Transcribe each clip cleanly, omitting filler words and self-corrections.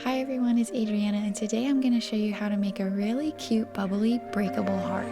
Hi everyone, it's Adriana and today I'm going to show you how to make a really cute bubbly breakable heart.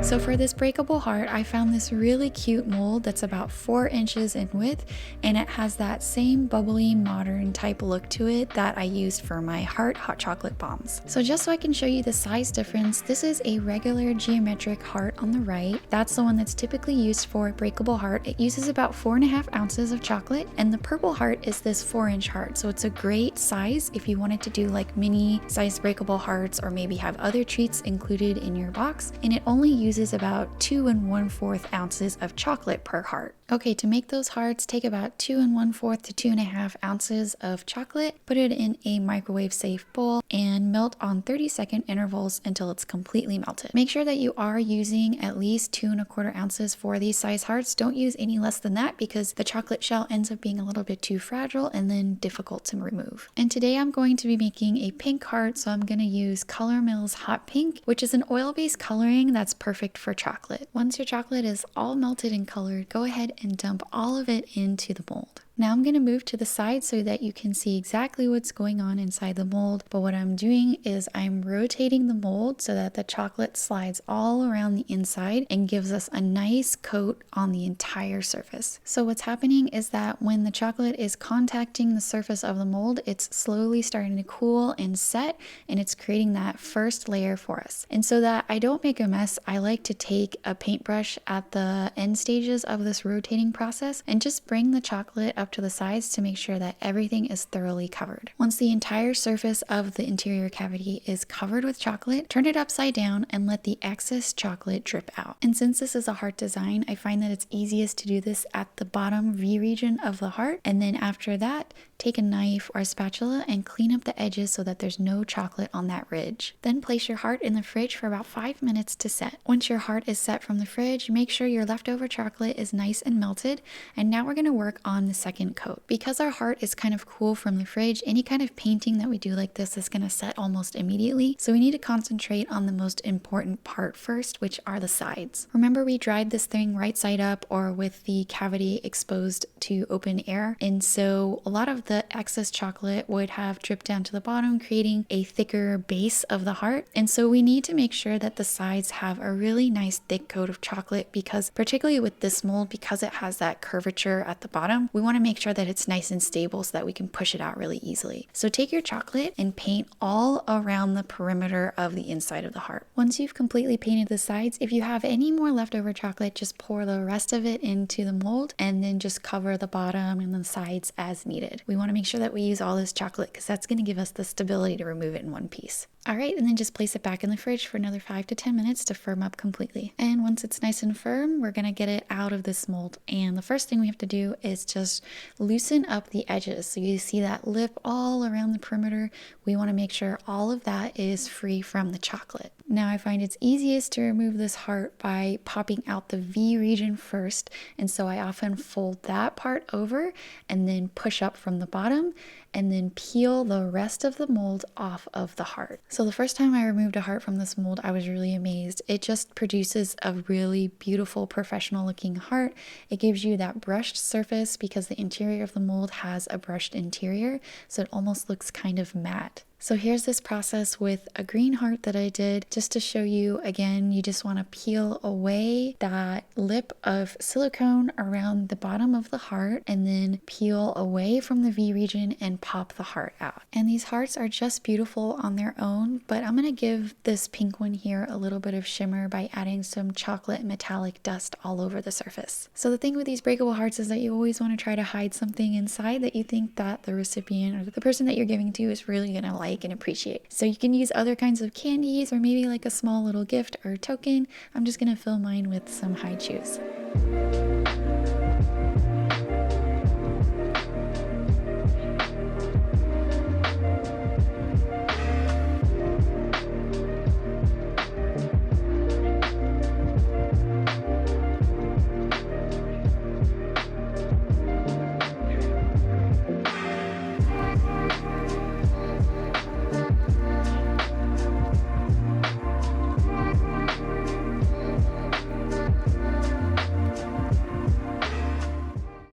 So for this breakable heart, I found this really cute mold that's about 4 inches in width, and it has that same bubbly modern type look to it that I used for my heart hot chocolate bombs. So just so I can show you the size difference, this is a regular geometric heart on the right. That's the one that's typically used for a breakable heart. It uses about 4.5 ounces of chocolate, and the purple heart is this 4-inch heart. So it's a great size if you wanted to do like mini size breakable hearts or maybe have other treats included in your box, and it only uses about 2 1/4 ounces of chocolate per heart. Okay, to make those hearts, take about 2 1/4 to 2.5 ounces of chocolate, put it in a microwave safe bowl, and melt on 30-second intervals until it's completely melted. Make sure that you are using at least 2 1/4 ounces for these size hearts. Don't use any less than that because the chocolate shell ends up being a little bit too fragile and then difficult to remove. And today I'm going to be making a pink heart, so I'm going to use Color Mills Hot Pink, which is an oil-based coloring that's perfect for chocolate. Once your chocolate is all melted and colored, go ahead and dump all of it into the mold. Now I'm going to move to the side so that you can see exactly what's going on inside the mold, but what I'm doing is I'm rotating the mold so that the chocolate slides all around the inside and gives us a nice coat on the entire surface. So what's happening is that when the chocolate is contacting the surface of the mold, it's slowly starting to cool and set, and it's creating that first layer for us. And so that I don't make a mess, I like to take a paintbrush at the end stages of this rotating process and just bring the chocolate up to the sides to make sure that everything is thoroughly covered. Once the entire surface of the interior cavity is covered with chocolate, turn it upside down and let the excess chocolate drip out. And since this is a heart design, I find that it's easiest to do this at the bottom V region of the heart, and then after that, take a knife or a spatula and clean up the edges so that there's no chocolate on that ridge. Then place your heart in the fridge for about 5 minutes to set. Once your heart is set from the fridge, make sure your leftover chocolate is nice and melted, and now we're going to work on the second coat. Because our heart is kind of cool from the fridge, any kind of painting that we do like this is going to set almost immediately, so we need to concentrate on the most important part first, which are the sides. Remember, we dried this thing right side up or with the cavity exposed to open air, and so a lot of the excess chocolate would have dripped down to the bottom, creating a thicker base of the heart. And so we need to make sure that the sides have a really nice thick coat of chocolate, because particularly with this mold, because it has that curvature at the bottom, we want to make sure that it's nice and stable so that we can push it out really easily. So take your chocolate and paint all around the perimeter of the inside of the heart. Once you've completely painted the sides, if you have any more leftover chocolate, just pour the rest of it into the mold and then just cover the bottom and the sides as needed. We want to make sure that we use all this chocolate because that's going to give us the stability to remove it in one piece. All right, and then just place it back in the fridge for another 5 to 10 minutes to firm up completely. And once it's nice and firm, we're gonna get it out of this mold. And the first thing we have to do is just loosen up the edges. So you see that lip all around the perimeter. We wanna make sure all of that is free from the chocolate. Now I find it's easiest to remove this heart by popping out the V region first. And so I often fold that part over and then push up from the bottom and then peel the rest of the mold off of the heart. So the first time I removed a heart from this mold, I was really amazed. It just produces a really beautiful professional looking heart. It gives you that brushed surface because the interior of the mold has a brushed interior, so it almost looks kind of matte. So here's this process with a green heart that I did just to show you. Again, you just want to peel away that lip of silicone around the bottom of the heart and then peel away from the V region and pop the heart out. And these hearts are just beautiful on their own, but I'm going to give this pink one here a little bit of shimmer by adding some chocolate metallic dust all over the surface. So the thing with these breakable hearts is that you always want to try to hide something inside that you think that the recipient or the person that you're giving to is really going to like and appreciate. So you can use other kinds of candies or maybe like a small little gift or token. I'm just going to fill mine with some high chews.